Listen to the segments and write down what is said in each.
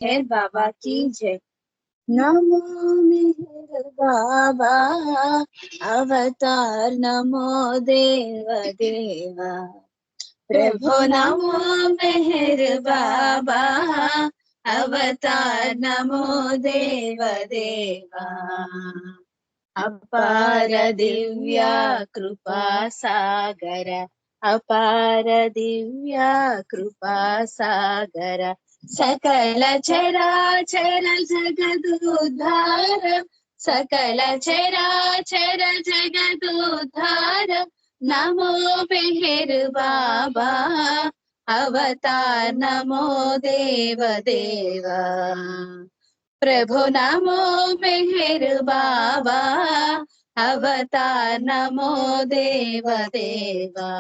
मेहर बाबा की जय। नमो मेहर बाबा अवतार, नमो देव देवा। प्रभु नमो मेहर बाबा अवतार, नमो देव देवा। अपार दिव्या कृपा सागर, अपार दिव्या कृपा सागर। सकल चराचर जगदुद्धार, सकल चराचर जगदुद्धार। नमो मेहर बाबा अवतार, नमो देव देवा। प्रभु नमो मेहर बाबा अवतार, नमो देव देवा।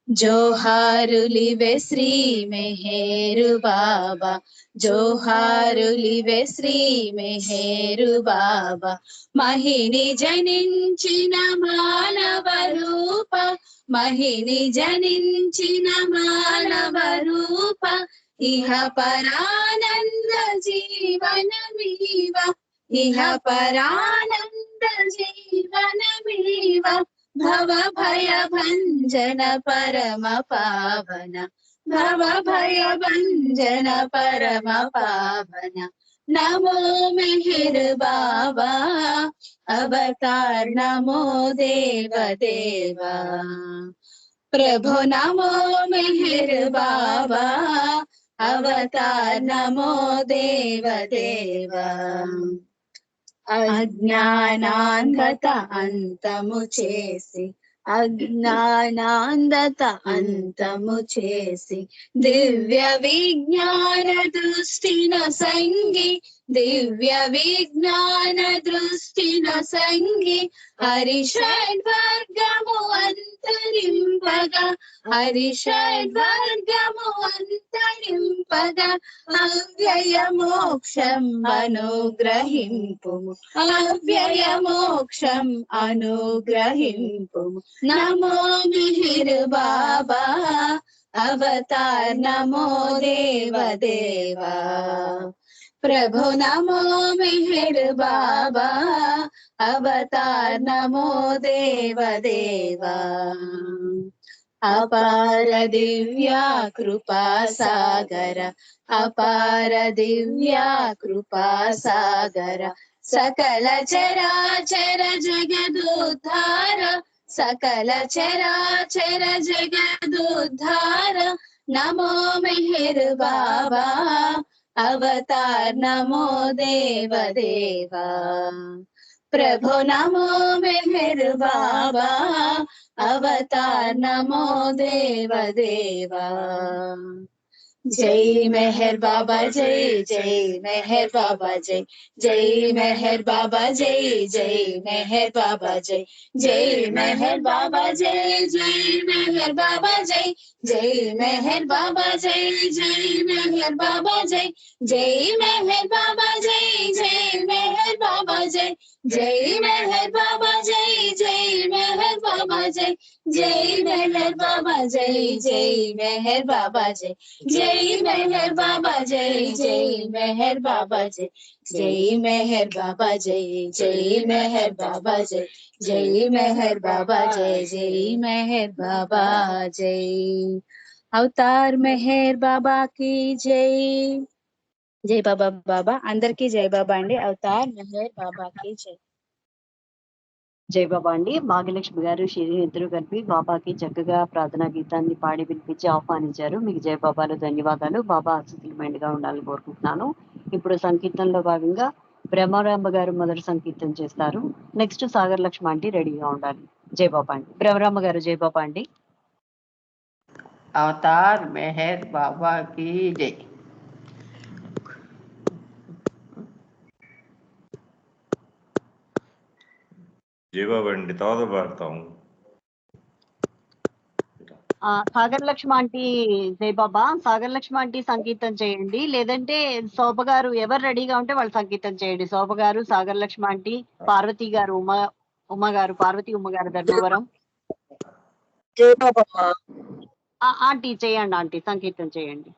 जोहारुलिवे श्री मेहर बाबा, जोहारुलिवे श्री मेहर बाबा। महिनी जनिंचिन मानव रूप, महिनी जनिंचिन मानव रूप। इह परानंद जीवन मीव, इह परानंद जीवन मीव। भव भय भंजन परम पावन, भव भय भंजन परम पावन। नमो मेहर बाबा अवतार, नमो देव देवा। प्रभु नमो मेहर बाबा अवतार, नमो देव देवा। अज्ञानांधత అంతము చేసి, అజ్ఞానాంధత అంతము చేసి। దివ్య విజ్ఞాన దృష్టిన సంగి, దివ్య విజ్ఞాన దృష్టిన సంగి। హరిషడ్వర్గము అంతరింపగా, హరిషడ్వర్గము అంతరింపగా। అవ్యయ మోక్షం అనుగ్రహింపుము, అవ్యయ మోక్షం అనుగ్రహింపుము। నమో మెహర్ బాబా अवतार, नमो देव देवा। प्रभु नमो मेहर बाबा अवतार, नमो देव देवा। अपार दिव्या कृपा सागर, अपार दिव्या कृपा सागर। सकल चराचर जगदुद्धार, सकल चराचर जगदुद्धार। नमो मेहर बाबा अवतार, नमो देव देवा। प्रभु नमो मेहर बाबा अवतार, नमो देव देवा। जय मेहर बाबा जय, जय मेहर बाबा जय, जय मेहर बाबा जय, जय मेहर बाबा जय, जय मेहर बाबा जय, जय मेहर बाबा जय, जय मेहर बाबा जय, जय मेहर बाबा जय, जय मेहर बाबा जय, जय मेहर बाबा जय, जय मेहर बाबा जय, जय मेहर बाबा जय, जय मेहर बाबा जय, जय मेहर बाबा जय, जय मेहर बाबा जय, जय मेहर बाबा जय, जय मेहर बाबा जय, जय मेहर बाबा जय, जय मेहर बाबा जय, जय मेहर बाबा जय। अवतार मेहर बाबा की जय। जय बाबा बाबा अंदरिकी जय बाबा अंडी। अवतार मेहर बाबा की जय। జై బాబా అండి. భాగ్యలక్ష్మి గారు శ్రీ ఇద్దరు కలిపి బాబాకి చక్కగా ప్రార్థనా గీతాన్ని పాడి వినిపించి ఆహ్వానించారు. మీకు జై బాబాలు ధన్యవాదాలు. బాబా ఆశీస్సులు మెండుగా ఉండాలని కోరుకుంటున్నాను. ఇప్పుడు సంకీర్తనలో భాగంగా బ్రహ్మరాంబ గారు మొదటి సంకీర్తన చేస్తారు. నెక్స్ట్ సాగర్ లక్ష్మి ఆంటీ రెడీగా ఉండాలి. జై బాబా అండి. బ్రహ్మరాంబ గారు జై బాబా అండి. అవతార్ మెహర్ బాబా की जय। जय बाबा अंडी తర్వాత పాడతాం. సాగర్ లక్ష్మి ఆంటీ జై బాబా. సాగర్ లక్ష్మి ఆంటీ సంగీతం చేయండి, లేదంటే శోభ గారు ఎవరు రెడీగా ఉంటే వాళ్ళు సంగీతం చేయండి. శోభ గారు, సాగర్ లక్ష్మి ఆంటీ, పార్వతి గారు, ఉమ గారు, పార్వతి ఉమ్మ గారు ధర్మవరం. జై బాబా ఆంటీ చేయండి, ఆంటీ సంగీతం చేయండి.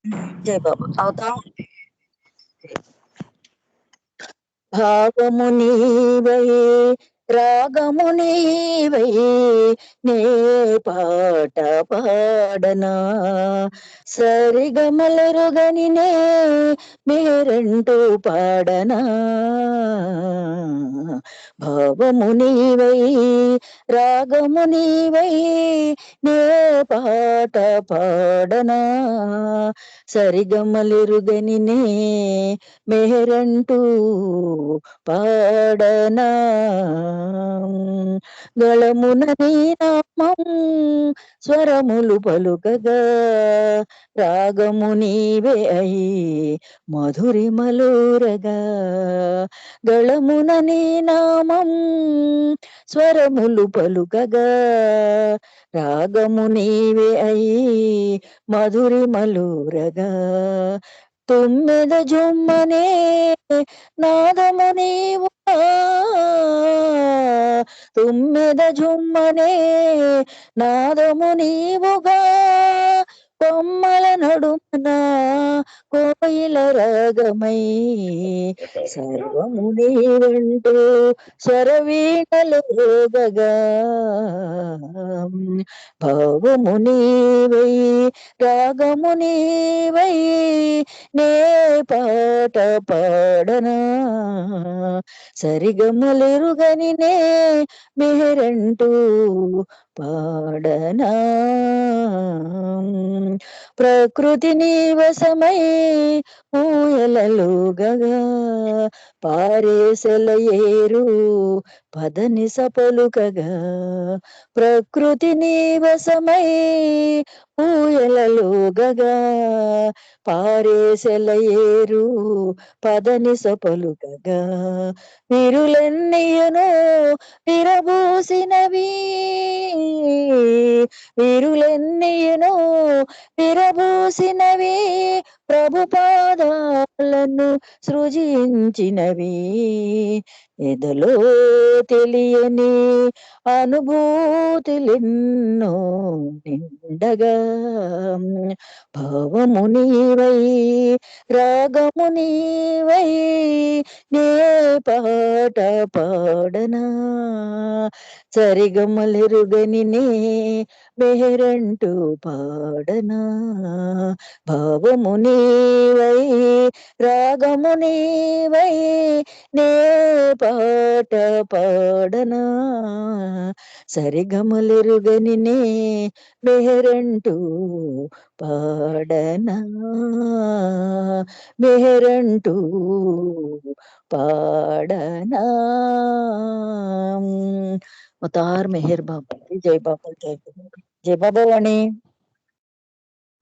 జై బాబా అవుతాం. భావము నీవై రాగము నీవై నే పాట పాడనా సరిగమలరుగని నే మీరంటూ పాడనా భావము నీవై రాగము నీవై నే పాట పాడనా సరిగమలరుగని నే మేరంటూ పాడనా గళమున నీ నామం స్వరములు పలుకగా రాగము నీవే అయి మధురిమలూరగా గళమున నీ నామం స్వరములు పలుకగా రాగము నీవే అయి మధురిమలూరగా తుమ్మెద జుమ్మనే నాదము నీవుగా తుమ్మెద జుమ్మనే నాదము నీవుగా కొమ్మల నడుమన కోయిల రాగమై సర్వము నీవంటూ స్వరవీణలు రోగగా భావము నీవై రాగము నీవై నే పాట పాడనా సరిగమలెరుగని నే మేరంటూ పాడనా ప్రకృతి నీవసమై ఊయలలుగగా పారేసెల ఏరు పదని సపలుకగా ప్రకృతి నీవసమై ఊయలలుగగా పారేసెల ఏరు పదని సపలుకగా విరులెన్నీయును విరబూసినవి విరులెన్నీయును విరబూసినవి ప్రభు పాదాలను సృజించినవి ఎదలో తెలియని అనుభూతులెన్నో నిండగా భావము నీవై రాగము నీవై నే పాట పాడనా సరిగమలెరుగని నే మేరంటూ పాడనా భావము నీవై రాగము నీవై నే పాట పాడనా సరిగమలెరుగని నే మేరంటూ పాడనా మేరంటూ పాడనా అవతార్ మెహర్ బాబా జై బాబా జై బాబా వాణి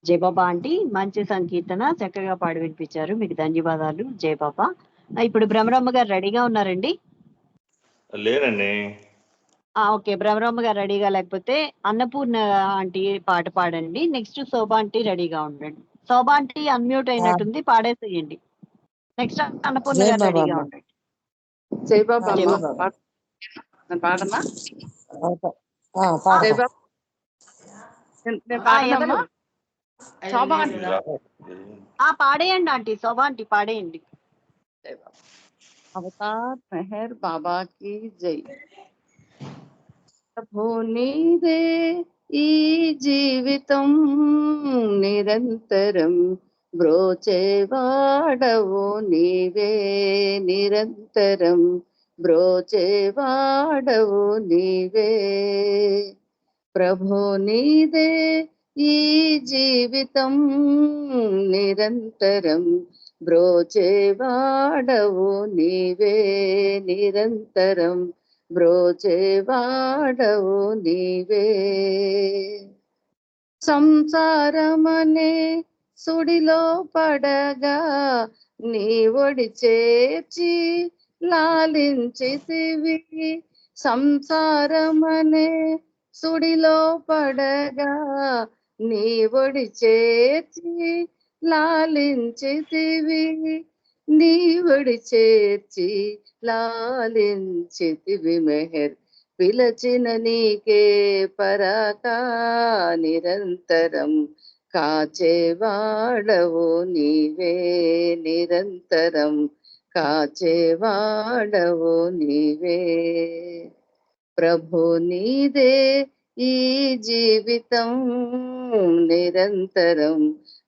జై బాబా ఆంటీ మంచి సంకీర్తన చక్కగా పాడి వినిపించారు, మీకు ధన్యవాదాలు. జై బాబా. ఇప్పుడు భ్రమరమ్మ గారు రెడీగా ఉన్నారండి? లేనండి. ఓకే, భ్రమరమ్మ గారు రెడీగా లేకపోతే అన్నపూర్ణ ఆంటీ పాట పాడండి. నెక్స్ట్ శోభా ఆంటీ రెడీగా ఉండండి. శోభా ఆంటీ అన్మ్యూట్ అయినట్టుంది, పాడేసేయండి. నెక్స్ట్ అన్నపూర్ణ జై గారు బాబా రెడీగా అమ్మ. ఉండండి. జై బాబా జై అమ్మ. బాబా నేను పాడనా? పాడతా. జై బాబా. నేను పాడనమ్మా. శోభా పాడేయండి ఆంటీ, శోభా ఆంటీ పాడేయండి. జై బాబా. అవతార్ మెహర్ బాబా కి జై. ప్రభు నీదే ఈ జీవితం నిరంతరం బ్రోచేవాడవు నీవే నిరంతరం బ్రోచేవాడవు నీవే ప్రభు నీదే ఈ జీవితం నిరంతరం బ్రోచేవాడవు నీవే నిరంతరం బ్రోచేవాడవు నీవే సంసారమనే సుడిలో పడగా నీ ఒడి చేర్చి లాలించితివి సంసారమనే సుడిలో పడగా నీ ఒడి చేర్చి లాలించితివి నీ ఒడి చేర్చి లాలించితివి మెహర్ పిలచిన నీకే పరాకా నిరంతరం కాచేవాడవు నీవే నిరంతరం, కాచేవాడవు నీవే. ప్రభు నీదే ఈ జీవితం నిరంతరం,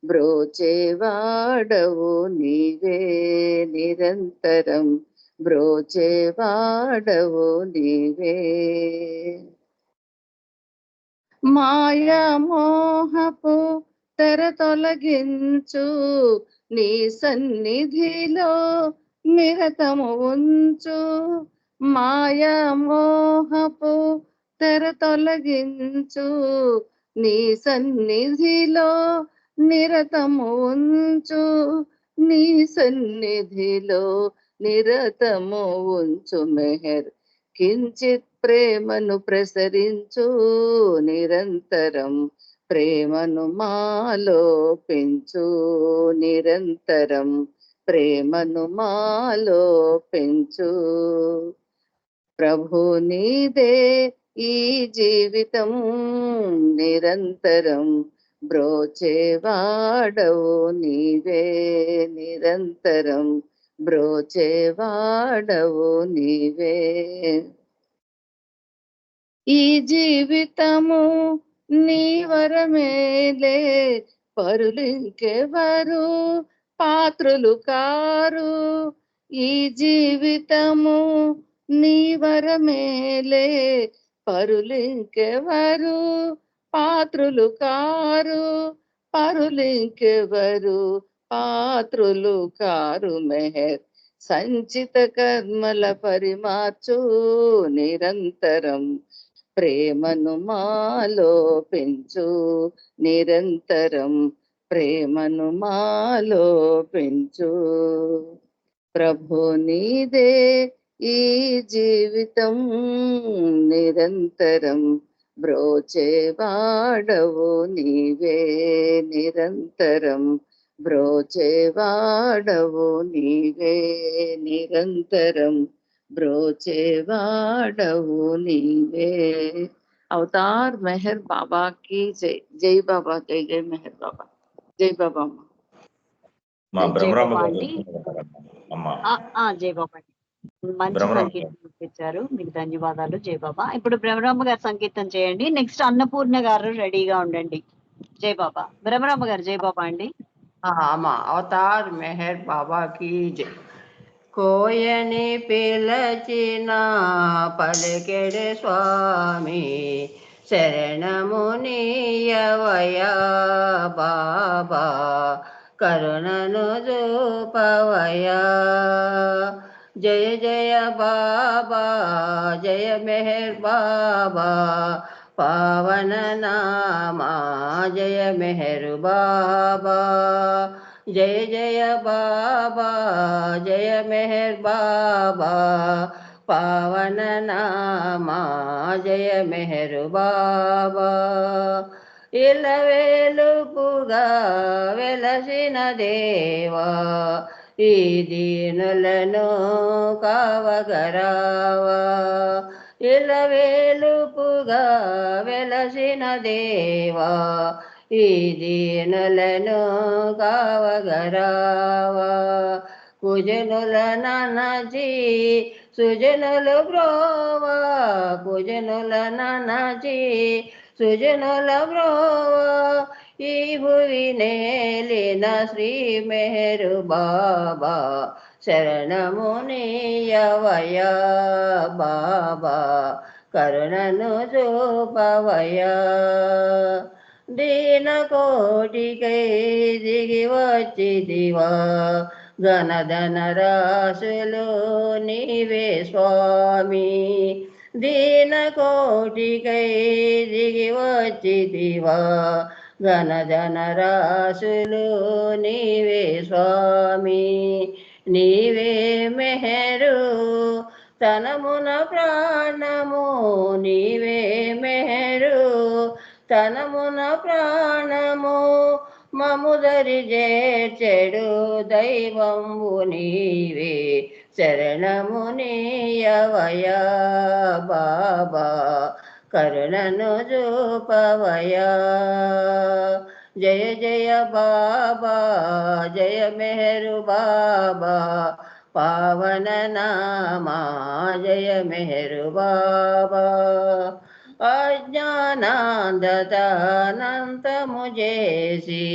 బ్రోచేవాడవు నీవే నిరంతరం, బ్రోచేవాడవు నీవే. మాయా మోహపు తెర తొలగించు, నీ సన్నిధిలో నిరతము ఉంచు. మాయా మోహపు తెర తొలగించు, నీ సన్నిధిలో నిరతము ఉంచు. నీ సన్నిధిలో నిరతము ఉంచు. మెహర్ కించిత్ ప్రేమను ప్రసరించు నిరంతరం, ప్రేమను మాలో పెంచు నిరంతరం, ప్రేమను మాలో పెంచు. ప్రభు నీదే ఈ జీవితం నిరంతరం, బ్రోచేవాడవు నీవే నిరంతరం, బ్రోచేవాడవు నీవే. ఈ జీవితము నీ వరమేలే, పరులింకెవరు పాత్రులు కారు. ఈ జీవితము నీ వరమేలే, పరులింకెవరు పాత్రులు కారు. పరులింకెవరు పాత్రులు కారు. మెహర్ సంచిత కర్మల పరిమార్చు నిరంతరం, ప్రేమను మాలో పెంచు నిరంతరం, ప్రేమను మాలో పెంచు. ప్రభు నీదే ఈ జీవితం నిరంతరం, బ్రోచేవాడవు నీవే నిరంతరం, బ్రోచేవాడవు నీవే నిరంతరం, బ్రోచేవాడవు నీవే. అవతార్ మెహర్ బాబా की जय. जय बाबा, जय जय मेहर बाबा. जय बाबा अम्मा. మా జై బ్రహ్మరాంబ బాబా గారు అండి. అమ్మా. జై బాబా అండి. మంచి బ్రహ్మరాంబ సంకీర్తన ఇచ్చారు, మీకు ధన్యవాదాలు జై బాబా. ఇప్పుడు బ్రహ్మరాంబ గారు సంకీర్తన చేయండి. నెక్స్ట్ అన్నపూర్ణ గారు రెడీగా ఉండండి. జై బాబా. బ్రహ్మరాంబ గారు జై బాబా అండి. అమ్మా. అవతార్ మెహర్ బాబా की जय. కోయని పిలచిన పలికెడు స్వామి, శరణమునియవయా బాబా, కరుణను చూపవయా. జయ జయ బాబా, జయ మెహర్ బాబా, పావన నామా జయ మెహరు బాబా. జయ జయ బాబా, జయ మెహర్ బాబా, పావన నామా జయ మెహరు బాబా. ఇలవేలుపుగా వెలసిన దేవా, ఈ దీనులను కావగరావా. ఇలవేలుపుగా వెలసిన దేవా, ఈ దీనులను కావగరావా. కుజనుల ననచి సుజనులు బ్రోవా, కుజనుల ననచి సుజనుల బ్రోవా. ఈ భువి నేలిన శ్రీ మెహరు బాబా, శరణమునియవయా బాబా, కరుణను చూపవయా. దీన కోటికై దిగి వచ్చిదివా, ఘనధన రాశులు నీవే స్వామి. దీన కోటికై దిగి వచ్చిదివా, ఘనధన రాశులు నీవే స్వామి. నీవే మెహరు తనమున ప్రాణము, నీవే మెహరు తనమున ప్రాణము. మముదరి చేర్చెడు దైవంబు నీవే, శరణమునియవయా బాబా, కరుణను చూపవయా. జయ జయ బాబా జయ మెహరు బాబా పావన నామా జయ మెహరు బాబా అజ్ఞానాంధతానంతము చేసి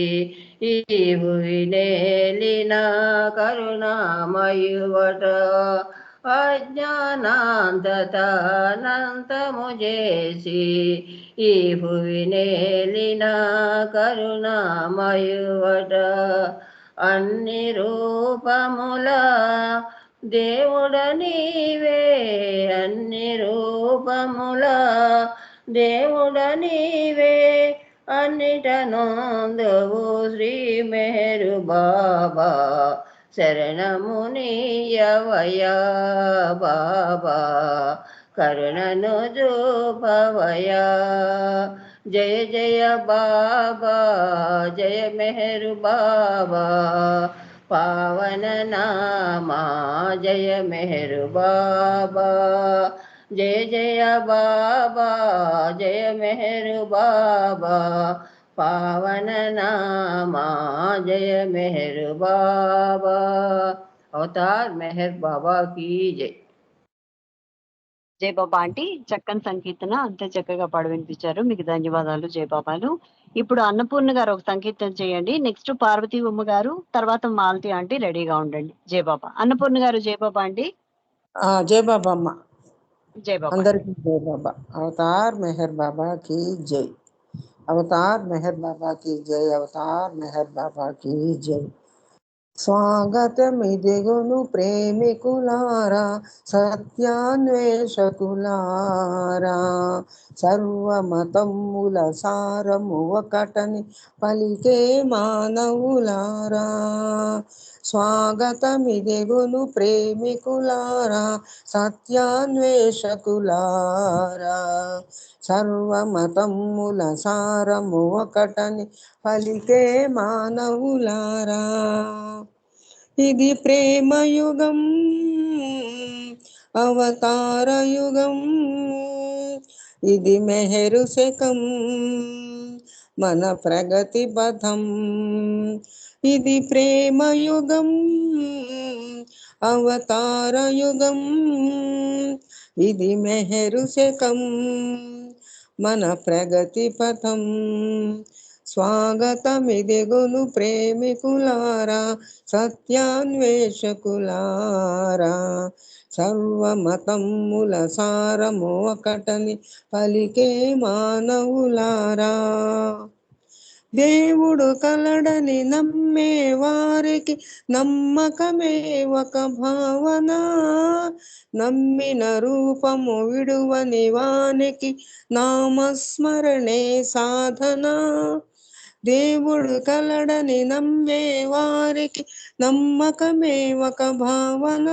ఈ భువినేలిన కరుణామయువట అజ్ఞానాంధతానంతము చేసి ఈ భువినేలిన కరుణామయువట అన్ని రూపముల దేవుడ నీవే అన్ని రూపముల దేవుడ నీవే అన్నిటనొందువు శ్రీ మెహరు బాబా శరణమునియవయా బాబా కరుణను చూపవయా జయ జయ బాబా జయ మెహరు బాబా పావన నామా జయ మెహరు బాబా జయ జయ బాబా జయ మెహరు బాబా పావన నామా జయ మెహరు బాబా అవతార్ మెహర్ బాబా కీ జై జై బాబా ఆంటీ చక్కని సంకీర్తన అంతే చక్కగా పాడు వినిపించారు. మీకు ధన్యవాదాలు జై బాబాలు. ఇప్పుడు అన్నపూర్ణ గారు ఒక సంకీర్తన చేయండి. నెక్స్ట్ పార్వతీ ఉమ్మ గారు, తర్వాత మాలతి ఆంటీ రెడీగా ఉండండి. జై బాబా. అన్నపూర్ణ గారు జై బాబా అండి. జై బాబా అమ్మ. జై బాబా. అందరికీ జై బాబా. అవతార్ మెహర్ బాబా की जय. అవతార్ మెహర్ బాబా की जय. అవతార్ మెహర్ బాబా की जय. స్వాగతమిదిగును ప్రేమికులారా, సత్యాన్వేషకులారా, సర్వమతముల సారము ఒకటని పలికే మానవులారా. స్వాగతమిదిగును ప్రేమికులారా, సత్యాన్వేషకులారా, సర్వమతముల సారము ఒకటని పలికే మానవులారా. ఇది ప్రేమయుగం, అవతారయుగం, ఇది మెహరు శకం, మన ప్రగతి పథం. ఇది ప్రేమయుగం, అవతారయుగం, ఇది మెహరు శకం, మన ప్రగతి పథం. స్వాగతమిదిగును ప్రేమికులారా, సత్యాన్వేషకులారా, సర్వమతముల సారము ఒకటని పలికే మానవులారా. దేవుడు కలడని నమ్మే వారికి నమ్మకమే ఒక భావన, నమ్మిన రూపము విడువని వానికి నామస్మరణే సాధన. దేవుడు కలడని నమ్మే వారికి నమ్మకమే ఒక భావన,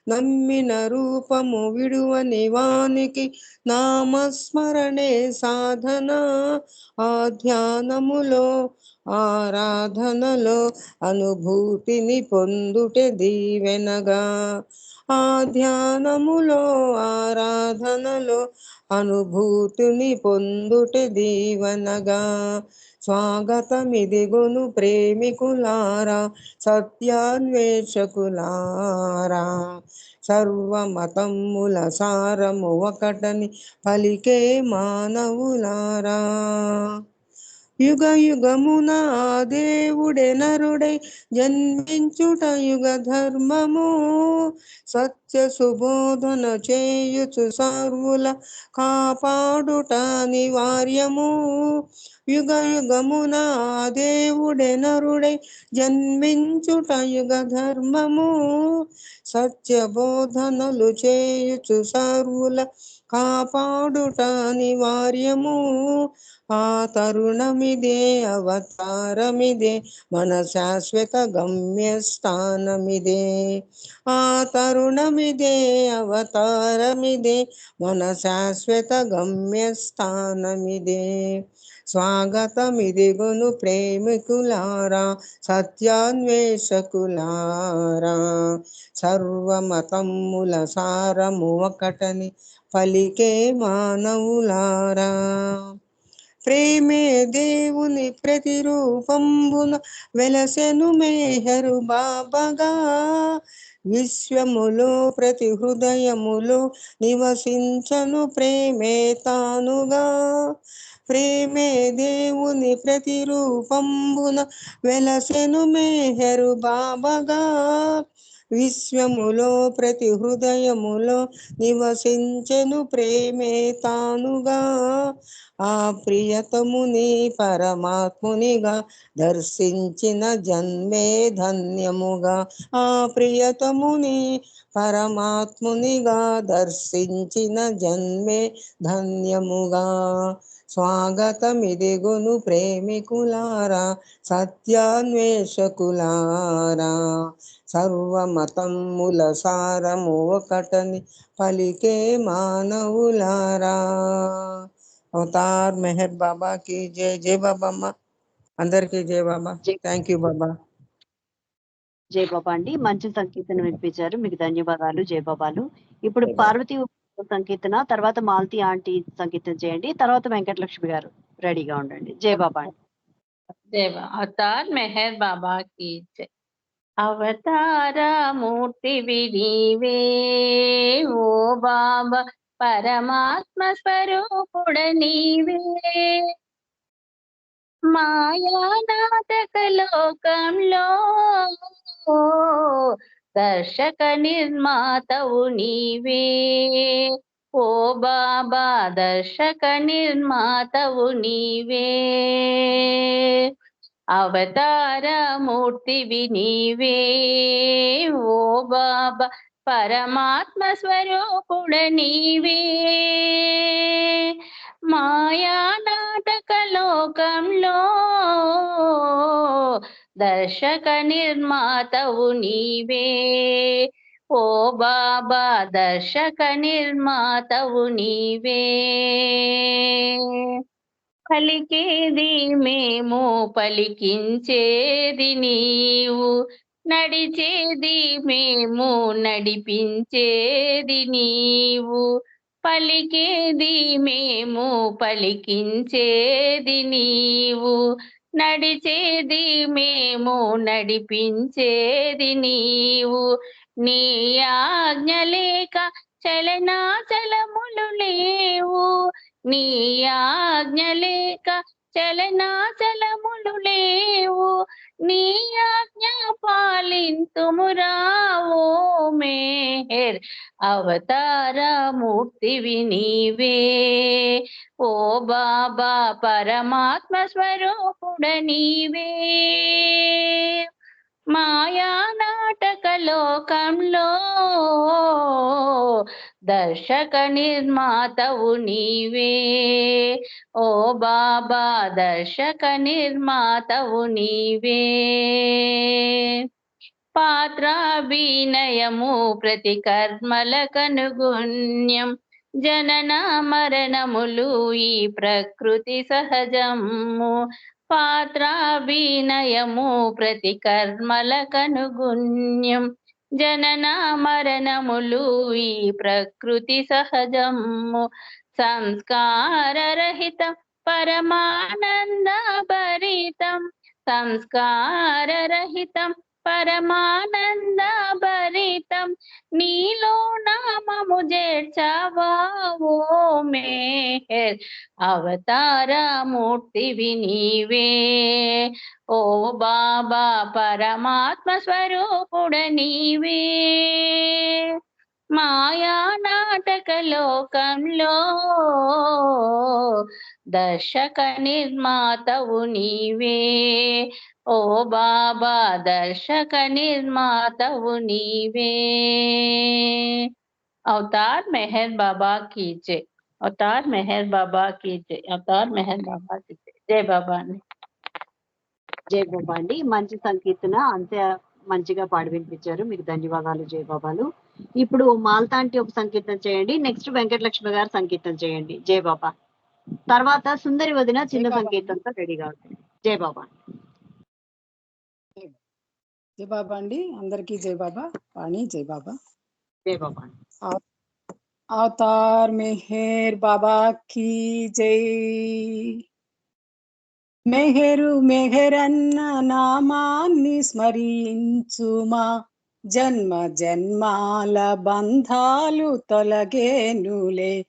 నమ్మిన రూపము విడువని వానికి నామస్మరణే సాధన. ఆ ధ్యానములో ఆరాధనలో అనుభూతిని పొందుటే దీవెనగా, ఆ ధ్యానములో ఆరాధనలో అనుభూతిని పొందుటే దీవెనగా. స్వాగతమిదిగును ప్రేమికులారా, సత్యాన్వేషకులారా, సర్వమతముల సారము ఒకటని పలికే మానవులారా. యుగ యుగమున ఆ దేవుడే నరుడై జన్మించుట యుగ ధర్మము, సత్య సుబోధన చేయుచు సర్వుల కాపాడుట అనివార్యము. యుగ యుగమున ఆ దేవుడే నరుడై జన్మించుట యుగ ధర్మము, సత్య బోధనలు చేయుచు సర్వుల కాపాడుట అనివార్యము. ఆ తరుణమిదే, అవతారమిదే, మన శాశ్వత గమ్యస్థానమిదే. ఆ తరుణమిదే, అవతారమిదే, మన శాశ్వత గమ్యస్థానమిదే. స్వాగతమిదిగును ప్రేమికులారా, సత్యాన్వేషకులారా, సర్వమతముల సారము ఒకటని పలికే మానవులారా. ప్రేమే దేవుని ప్రతిరూపంబున వెలసెను మేహరు బాబాగా. విశ్వములో ప్రతి హృదయములో నివసించను ప్రేమే తానుగా. ప్రేమే దేవుని ప్రతిరూపంబున వెలసెను మేహరు బాబాగా. విశ్వములో ప్రతి హృదయములో నివసించెను ప్రేమే తానుగా. ఆ ప్రియతముని పరమాత్మునిగా దర్శించిన జన్మే ధన్యముగా. ఆ ప్రియతముని పరమాత్మునిగా దర్శించిన జన్మే ధన్యముగా. స్వాగతమిదిగును ప్రేమికులారా, సత్యాన్వేషకులారా. సర్వమతముల సారము ఒకటని పలికే మానవులారా. అవతార్ మెహర్ బాబా కి జై. జై బాబా అమ్మ. అందరికీ జై బాబా. థ్యాంక్ యూ బాబా. జై బాబా అండి. మంచి సంకీర్తన వినిపించారు, మీకు ధన్యవాదాలు జై బాబాలు. ఇప్పుడు పార్వతి సంకీర్తన, తర్వాత మాలతి ఆంటీ సంకీర్తన చేయండి, తర్వాత వెంకటలక్ష్మి గారు రెడీగా ఉండండి. జై బాబా అండి. దేవా అవతార్ మెహర్ బాబా की जय. అవతార మూర్తి నీవే ఓ బాబా, పరమాత్మ స్వరూపుడ నీవే. మాయా నాటక లోకంలో దర్శక నిర్మాతవు నీవే ఓ బాబా, దర్శక నిర్మాతవు నీవే. అవతార మూర్తివి నీవే ఓ బాబా, పరమాత్మ స్వరూపుడ నీవే. మాయా నాటక లోకంలో దర్శక నిర్మాతవు నీవే ఓ బాబా, దర్శక నిర్మాతవు నీవే. పలికేది మేము పలికించేది నీవు, నడిచేది మేము నడిపించేది నీవు. పలికేది మేము పలికించేది నీవు, నడిచేది మేము నడిపించేది నీవు. నీ ఆజ్ఞ లేక చలనాచలములు లేవు, నీ ఆజ్ఞ లేక చలనాచలములు లేవు. నీ ఆజ్ఞ పాలింతుమురా ఓ మేహర్. అవతార మూర్తివి నీవే ఓ బాబా, పరమాత్మ స్వరూపుడ నీవే. మాయా నాటక లోకంలో దర్శక నిర్మాతవు నీవే ఓ బాబా, దర్శక నిర్మాతవు నీవే. పాత్రాభినయము ప్రతి కర్మల కనుగుణ్యం, జనన మరణములు ఈ ప్రకృతి సహజము. పాత్రాభినయము ప్రతి కర్మల కనుగుణ్యం, జనన మరణములు ఈ ప్రకృతి సహజము. సంస్కార రహితం పరమానంద భరితం, సంస్కార రహితం పరమానంద భరితం. నీలో నామము చేర్చావా ఓ మేహర్. అవతార మూర్తివి నీవే ఓ బాబా, పరమాత్మ స్వరూపుడ నీవే. మాయా నాటక లోకంలో దర్శక నిర్మాతవు నీవే ఓ బాబా, దర్శక నిర్మాతవు నీవే. అవతార్ మెహర్ బాబా की जय. అవతార్ మెహర్ బాబా की जय. అవతార్ మెహర్ బాబా की जय. జై బాబా అండి. జై బాబా అండి. మంచి సంకీర్తన, అంతే మంచిగా పాడి వినిపించారు, మీకు ధన్యవాదాలు జై బాబాలు. ఇప్పుడు మాలతా ఆంటీ ఒక సంకీర్తన చేయండి, నెక్స్ట్ వెంకటలక్ష్మి గారు సంకీర్తన చేయండి. జై బాబా. తర్వాత సుందరి వదిన చిన్న సంకీర్తనతో రెడీగా ఉంటుంది. జై బాబా. జై బాబా అండి. అందరికీ జై బాబా. వాణి జై బాబా. జై బాబా. అవతార్ మెహర్ బాబా की जय. మెహరు మెహరన్న నామాన్ని స్మరించుమా, జన్మ జన్మాల బంధాలు తొలగేనులే.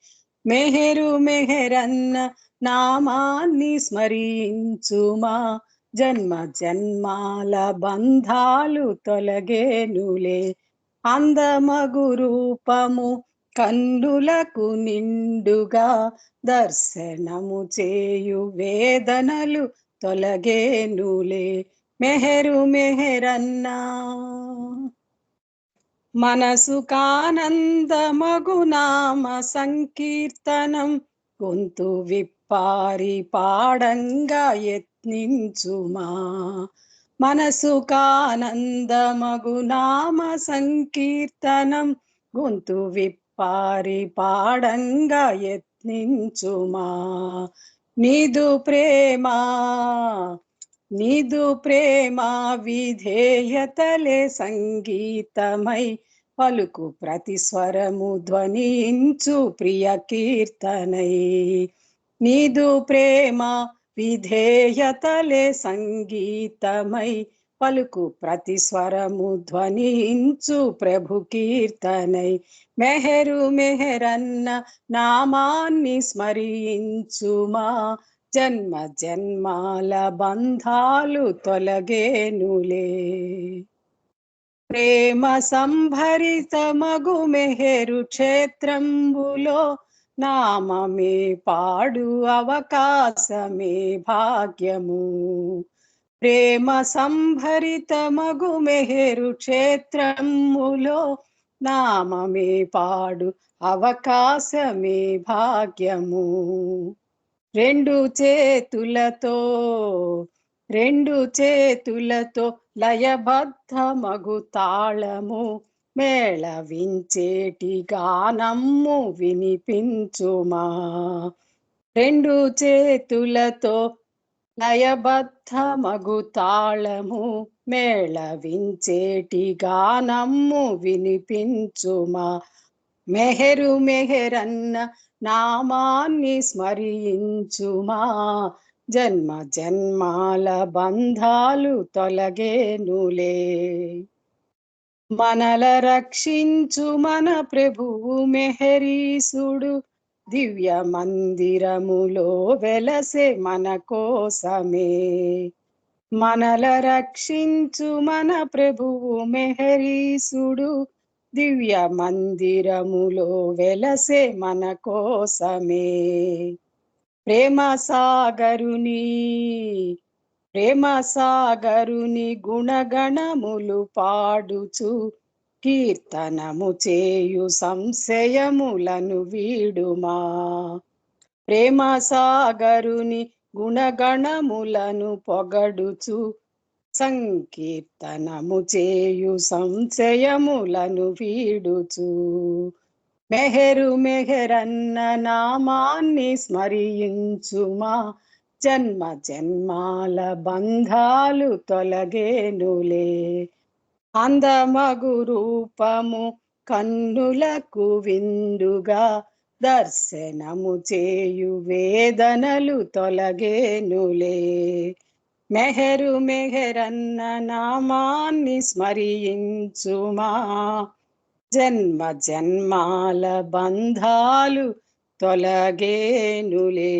మెహరు మెహరన్న నామాన్ని స్మరించుమా, జన్మ జన్మాల బంధాలు తొలగేనులే. అందమగు రూపము కన్నులకు నిండుగా, దర్శనము చేయు వేదనలు తొలగేనులే. మెహరు మెహరన్నా మనసు కానందమగు నామ సంకీర్తనం, గొంతు విప్పారి పాడంగా యత్నించుమా. మనసు కానందమగు నామ సంకీర్తనం, గొంతు విప్పారి పాడంగా యత్నించుమా. నీదు ప్రేమ విధేయతలే సంగీతమై, పలుకు ప్రతి స్వరము ధ్వనించు ప్రియ కీర్తనై. నీదు ప్రేమ విధేయతలే సంగీతమై, పలుకు ప్రతి స్వరము ధ్వనించు ప్రభు కీర్తనై. మెహరు మెహరన్న నామాన్ని స్మరించుమా, జన్మ జన్మాల బంధాలు తొలగేనులే. ప్రేమ సంభరితమగు మెహరు క్షేత్రంబులో, నామమే పాడు అవకాశమే భాగ్యము. ప్రేమ సంభరితమగు మెహరు క్షేత్రములో, నామమే పాడు అవకాశమే భాగ్యము. రెండు చేతులతో లయబద్ధమగు తాళము, మేళవించేటి గానమ్ము వినిపించుమా. రెండు చేతులతో లయబద్ధమగు తాళము, మేళవించేటి గానమ్ము వినిపించుమా. మెహరు మెహరన్న నామాన్ని స్మరించుమా, జన్మ జన్మాల బంధాలు తొలగేనులే. మనల రక్షించు మన ప్రభువు మెహరీసుడు, దివ్య మందిరములో వెలసే మన కోసమే. మనల రక్షించు మన ప్రభువు మెహరీసుడు, దివ్య మందిరములో వెలసే మన కోసమే. ప్రేమ సాగరుని గుణగణములు పాడుచు, కీర్తనము చేయు సంశయములను వీడుమా. ప్రేమ సాగరుని గుణగణములను పొగడుచు, సంకీర్తనము చేయు సంశయములను వీడుచు. మెహరు మెహరన్న నామాన్ని స్మరించుమా, జన్మ జన్మాల బంధాలు తొలగేనులే. అందమగు రూపము కన్నులకు విందుగా, దర్శనము చేయు వేదనలు తొలగేనులే. మెహరు మెహరన్న నామాన్ని స్మరించుమా, జన్మ జన్మాల బంధాలు తొలగేనులే.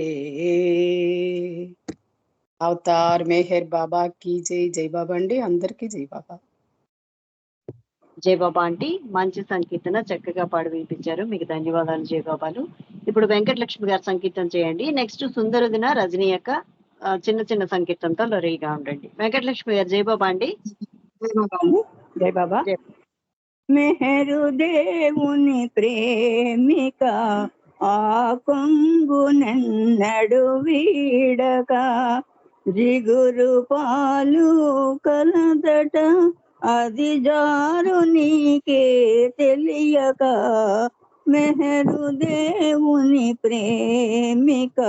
అవతార్ మెహర్ బాబా की జై. జై బాబా అండి, అందరికీ జై బాబా. జై బాబా ఆంటీ, మంచి సంకీర్తన చక్కగా పాడి వినిపించారు, మీకు ధన్యవాదాలు జై బాబాలు. ఇప్పుడు వెంకటలక్ష్మి గారు సంకీర్తన చేయండి. నెక్స్ట్ సుందరదిన రజనీ యొక్క చిన్న చిన్న సంకీర్తనతో రెడీగా ఉండండి. వెంకటలక్ష్మి గారు జై బాబా అండి. జై బాబా. మెహరు దేవుని ప్రేమిక, ఆ కొంగునెన్నడు వీడక, జిగురు పాలు కలదట అది జారు నీకే తెలియక. మెహరు దేవుని ప్రేమిక,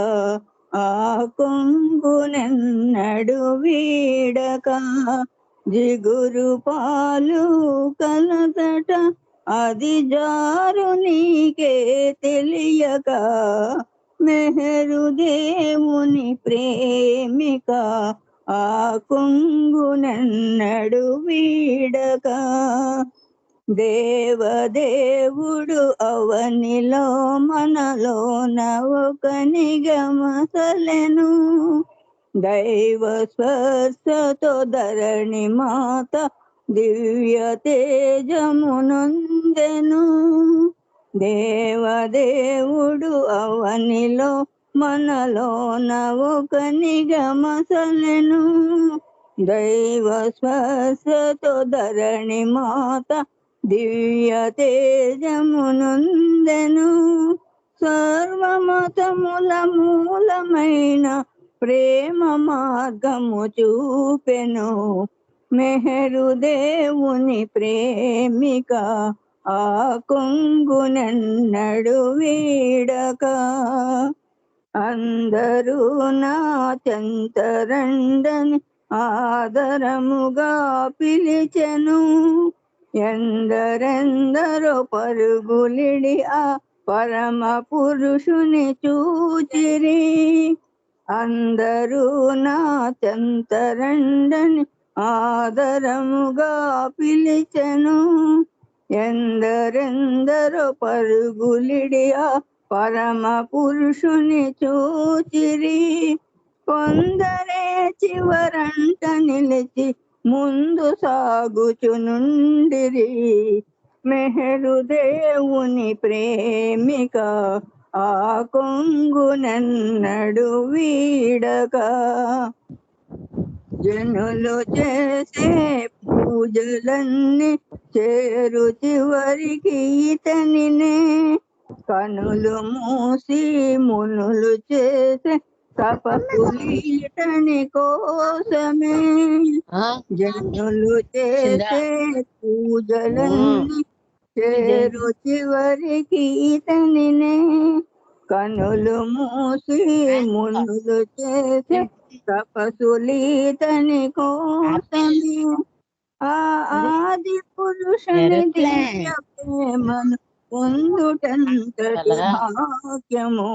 ఆ కొంగునెన్నడు వీడక, జిగురు పాలు కలదట అది జారు నీకే తెలియక. మెహరు దేవుని ప్రేమిక ఆ కొంగునన్నడు వీడక దేవదేవుడు అవనిలో మనలోన ఒక నిగమసలెను దైవ స్పర్శతో ధరణి మాత దివ్య తేజమునందెను దేవదేవుడు అవనిలో మనలోన ఒక నిగమసలెను దైవ స్పర్శతో ధరణి మాత దివ్య తేజమునందెను సర్వమతముల మూలమైన ప్రేమ మార్గము చూపెను మెహరు దేవుని ప్రేమిక ఆ కొంగునన్నడు వీడక అందరూ నా చెంతరండని ఆదరముగా పిలిచెను ఎందరెందరో పరుగులిడి ఆ పరమ పురుషుని చూచిరి అందరూ నా చెంతరండని ఆదరముగా పిలిచెను ఎందరెందరో పరుగులిడి ఆ పరమ పురుషుని చూచిరి కొందరే చివరంట నిలిచి ముందు సాగుచునుండిరి మెహరు దేవుని ప్రేమిక ఆ కొంగునన్నడు వీడక జనులు చేసే పూజలన్నీ చేరు చివరికి ఇతనినే కనులు మూసి మునులు చేసే తపస్సులీతని కోసమే జనులు చేసే పూజలన్నీ చేరు చివరికి ఇతనినే కనులు మూసి మునులు చేసే తపస్సులీతని కోసమే ఆ ఆది పురుషుని దివ్య ప్రేమను పొందుటంతటి భాగ్యము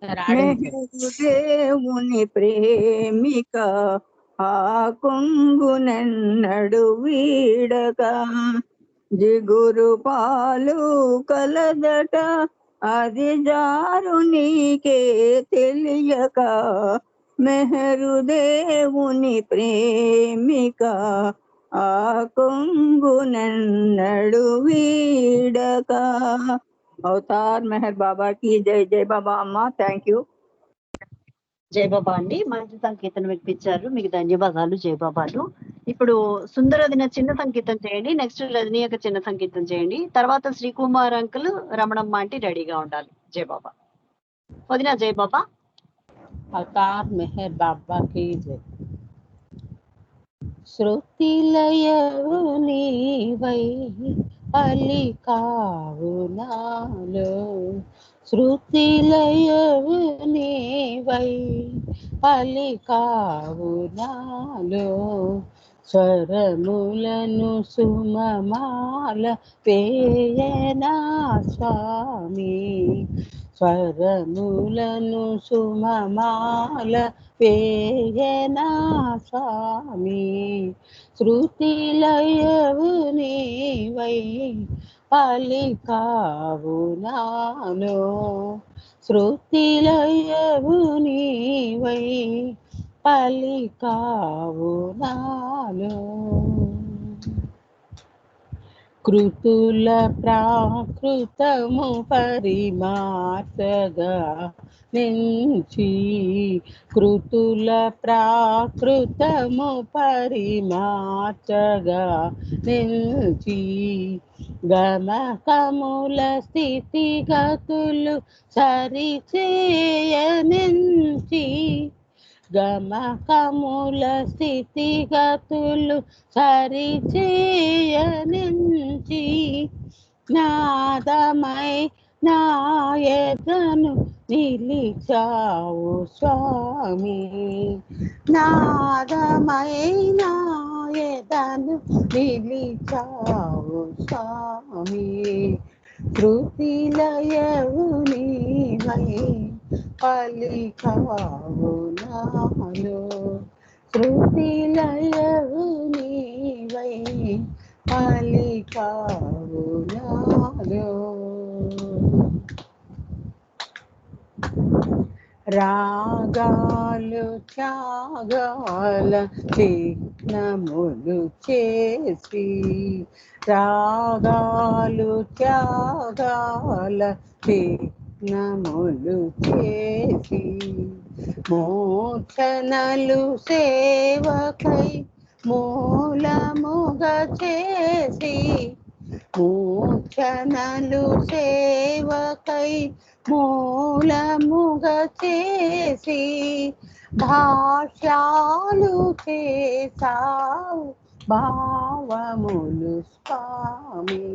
మెహరు దేవుని ప్రేమిక ఆ కొంగునన్నడు వీడక జిగురు పాలు కలదట అది జారు నీకే తెలియక మెహరు దేవుని ప్రేమిక ఆ కొంగునన్నడు వీడక అవతార్ మెహర్ బాబా కి జై జై బాబా అమ్మ థ్యాంక్ యూ జై బాబా అండి మంచి సంకీర్తన వినిపించారు మీకు ధన్యవాదాలు జై బాబాలు ఇప్పుడు సుందర దిన చిన్న సంకీర్తన చేయండి నెక్స్ట్ రజనీ యొక్క చిన్న సంకీర్తన చేయండి తర్వాత శ్రీకుమార్ అంకుల్ రమణమ్మ ఆంటీ రెడీగా ఉండాలి జై బాబా వదినా జై బాబా అవతార్ మెహర్ బాబా की जय శృతిలయవు నీవై పలికావు నాలో శృతిలయవు నీవై పలికావు నాలో స్వరములను సుమమాల పేయనా స్వామి స్వరములను సుమమాల పేయనా స్వామి శృతిలయవు నీవై పలికావు నాలో శృతిలయవు నీవై పలికావు నాలో కృతుల ప్రాకృతము పరిమార్చగా నుంచి కృతుల ప్రాకృతము పరిమార్చగా నుంచి గమకముల స్థితిగతులు సరిచేయనించి గమకముల స్థితిగతులు సరిచేయనించి నాదమై నాయతను నిలిచావు స్వామి నాదమై నాయతను నిలిచావు స్వామి శృతిలయవు నీవై పలికావు నాలో శృతి లయవు నీవై పలికావు నాలో రాగాలు త్యాగాల చిహ్నములు చేసి రాగాలు త్యాగాల చిహ్నములు చేసి మోచనలు సేవకై మూలముగ చేసి మోచనలు సేవకై మూలముగ చేసి భాష్యాలు చేసావు భావములు స్వామి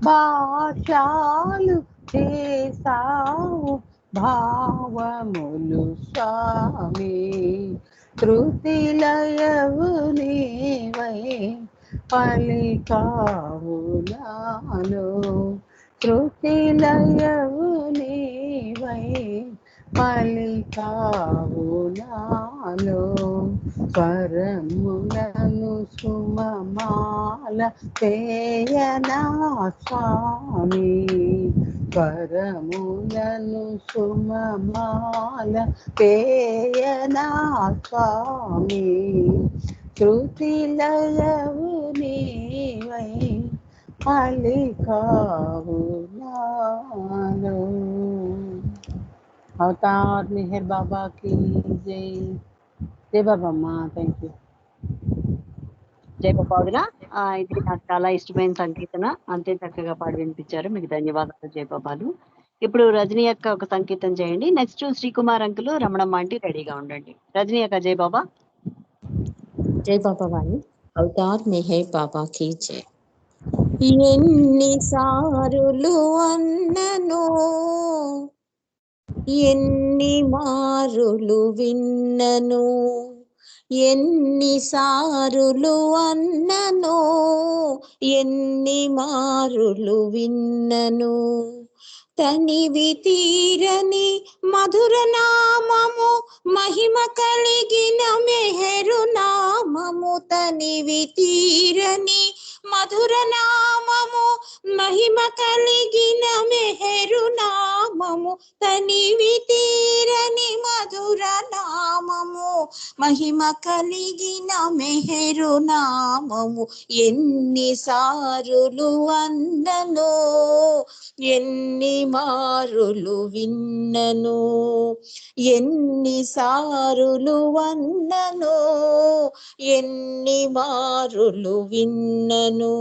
భాష్యాలు చేసావు భావములు స్వామి శృతిలయవు నీవై పలికావు నాలో శృతిలయవు నీవై పలికావు నాలో పరములను సుమమాల పేయనా స్వామి పరములను సుమమాల పేయనా స్వామి శృతిలయవు నీవై పలికావు నాలో అవతార్ మెహర్ బాబా की జై జై బాబా అమ్మా థ్యాంక్ యూ జై బాబా వదిన. ఇది నాకు చాలా ఇష్టమైన సంకీర్తన, అంతే చక్కగా పాడి వినిపించారు, మీకు ధన్యవాదాలు జై బాబాలు. ఇప్పుడు రజనీ అక్క ఒక సంకీర్తన చేయండి. Next Srikumar uncle, Ramanamma aunty రెడీగా ఉండండి. రజనీ అక్క జై బాబా. జై బాబా వాణి. అవతార్ మెహర్ బాబా की జై. ఎన్నిసారులు అన్నను ఎన్ని మారులు విన్నను ఎన్నిసారులు అన్నను ఎన్ని మారులు విన్నను తనివి తీరని మధుర నామము మహిమ కలిగిన మెహరు నామము తనివి తీరని మధుర నామము మహిమ కలిగిన మెహరు నామము తనివి తీరని మధుర నామము మహిమ కలిగిన మెహరు నామము ఎన్నిసారులు అన్నను ఎన్ని మారులు విన్నను ఎన్నిసారులు అన్నను ఎన్ని మారులు విన్నను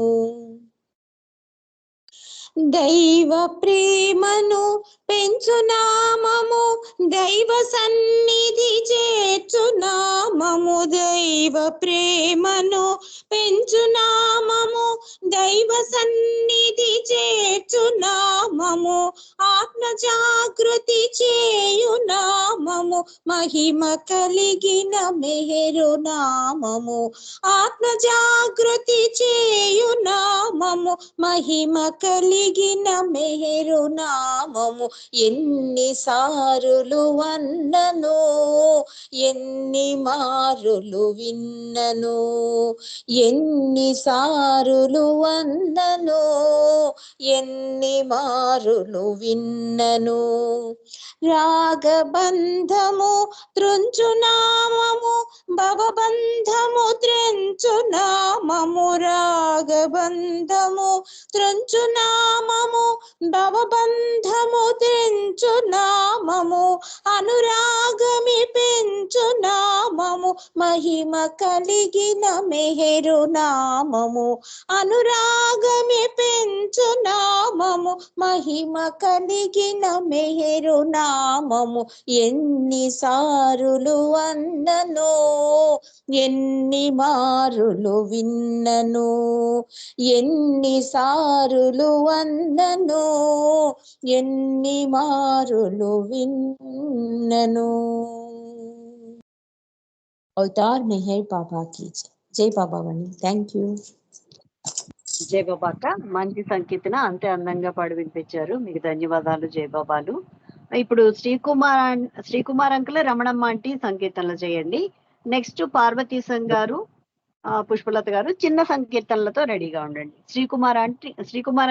దైవ ప్రేమను పెంచునామము దైవ సన్నిధి చేర్చునామము దైవ ప్రేమను పెంచునామము దైవ సన్నిధి చేర్చునామము ఆత్మ జాగృతి చేయునామము మహిమ కలిగిన మెహరు నామము ఆత్మ జాగృతి చేయునామము మహిమ కలిగిన మెహరు నామము ఎన్నిసారులు అన్నను ఎన్ని మారులు విన్నను ఎన్నిసారులు అన్నను ఎన్ని మారులు విన్నను రాగబంధము త్రుంచునామము భవబంధము త్రెంచునామము రాగబంధము త్రుంచునామము భవబంధము త్రెంచునామము అనురాగమి పెంచునామము మహిమ కలిగిన మెహరు నామము అనురాగమి పెంచునామము మహిమ కలిగిన మెహరు నామము ఎన్నిసారులు అన్నను ఎన్ని మారులు విన్నను ఎన్నిసారులు అన్నను ఎన్ని మారులు విన్నను అవతార్ మెహర్ బాబా की జై బాబా వాణి. Thank you. జై బాబా అక్క, మంచి సంకీర్తన, అంతే అందంగా పాడి వినిపించారు, మీకు ధన్యవాదాలు జై బాబాలు. ఇప్పుడు శ్రీకుమార్ అంకుల్, రమణమ్మ ఆంటీ సంకీర్తనలు చేయండి. నెక్స్ట్ పార్వతీశం గారు, పుష్పలత గారు చిన్న సంకీర్తనలతో రెడీగా ఉండండి. Srikumar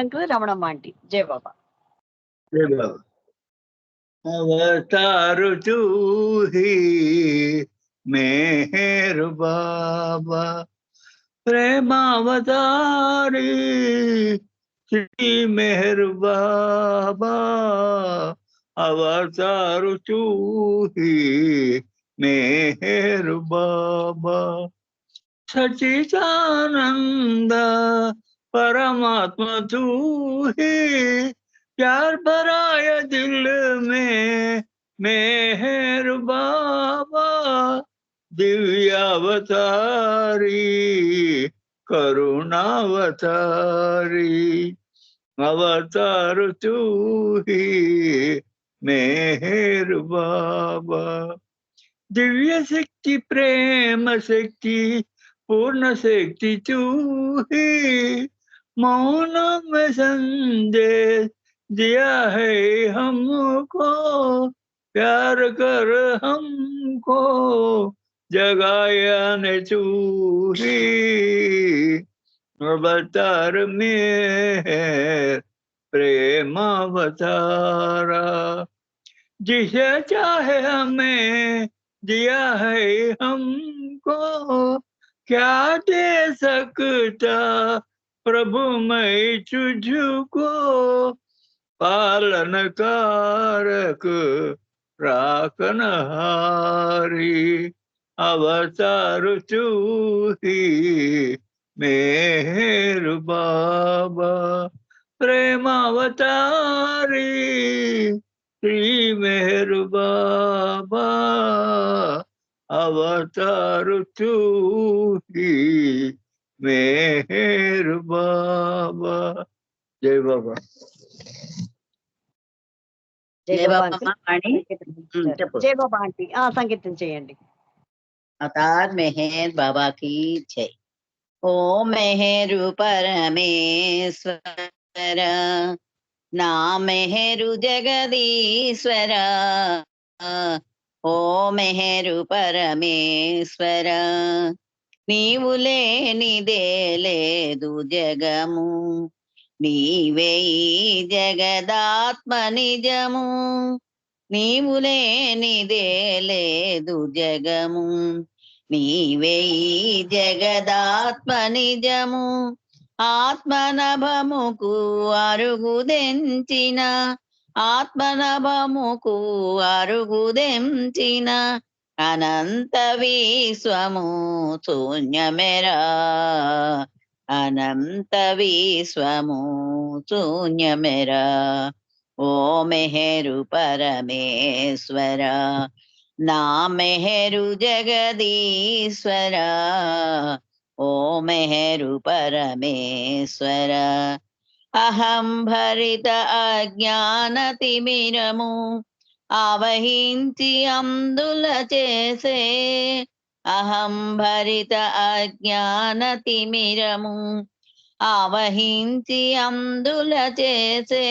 uncle, Ramanamma aunty. జై బాబా. అవతారు చూహి మేరు బాబా ప్రేమావతారి శ్రీ మెహరు బాబా అవతారు చూహి मेहर बाबा सचिदानंद परमात्मा तू ही प्यार भराया दिल में मेहर बाबा दिव्यावतारी करुणावतारी अवतार तू ही मेहर बाबा दिव्य शक्ति प्रेम शक्ति पूर्ण शक्ति तू ही मौन में संदेश दिया है हमको प्यार कर हमको जगाया ने तू ही अवतार में प्रेम अवतारा जिसे चाहे हमें दिया है हमको क्या दे सकता प्रभु मैं तुझको पालन कारक राखनहारी अवतार तू ही मेहर बाबा प्रेमावतारी श्री मेहर बाबा अवतार तू ही मेहर बाबा जय बाबा జై బాబా ఆంటీ సంకీర్తన చేయండి. అవతార్ మెహర్ బాబా की जय। ओ मेहरु परमेश्वर ना मेहरु जगदीश्वर ओ मेहरु परमेश्वर నీవు లేనిదే లేదు జగము నీవే ఈ జగదాత్మ నిజము నీవు లేనిదే లేదు జగము నీవే ఈ జగదాత్మ నిజము ఆత్మనభముకు అరుగుదెంచిన ఆత్మనభముకు అరుగుదెంచిన అనంత విశ్వము శూన్యమెరా అనంత విశ్వము శూన్యమెరా ఓ మెహరు పరమేశ్వర నా మెహరు జగదీశ్వర ఓ మెహరు పరమేశ్వర అహం భరిత అజ్ఞానతిమిరము ఆవహించి అందుల చేసే అహం భరిత అజ్ఞానతిమిరము ఆవహించి అందుల చేసే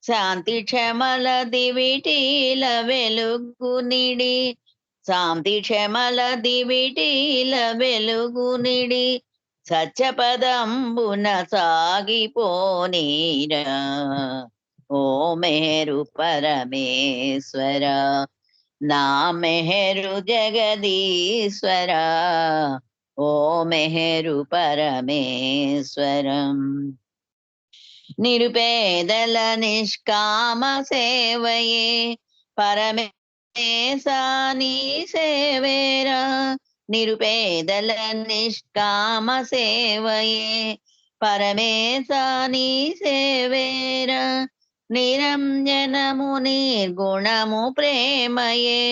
శాంతి క్షమల దివిటీల వెలుగు నిడి శాంతి క్షమల దివిటీల వెలుగు నిడి సత్యపదంబున సాగిపోనీరా ఓ మెహరు పరమేశ్వర నా మెహరు జగదీశ్వర ఓ మెహరు పరమేశ్వరం నిరుపేదల నిష్కామ సేవయే పరమేశాని సేవేరా నిరుపేదల నిష్కామ సేవయే పరమేశాని సేవేరా నిరంజనము నిర్గుణము ప్రేమయే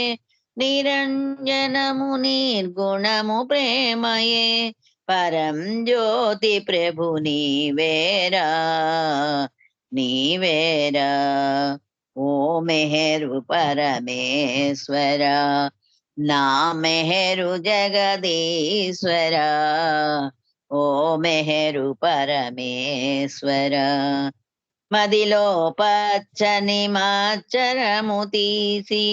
నిరంజనము నిర్గుణము ప్రేమయే పరం జ్యోతి ప్రభు నీవేరా నీవేరా ఓ మెహరు పరమేశ్వర నా మెహరు జగదీశ్వర ఓ మెహరు పరమేశ్వర మదిలో పచ్చని మాచరము తీసి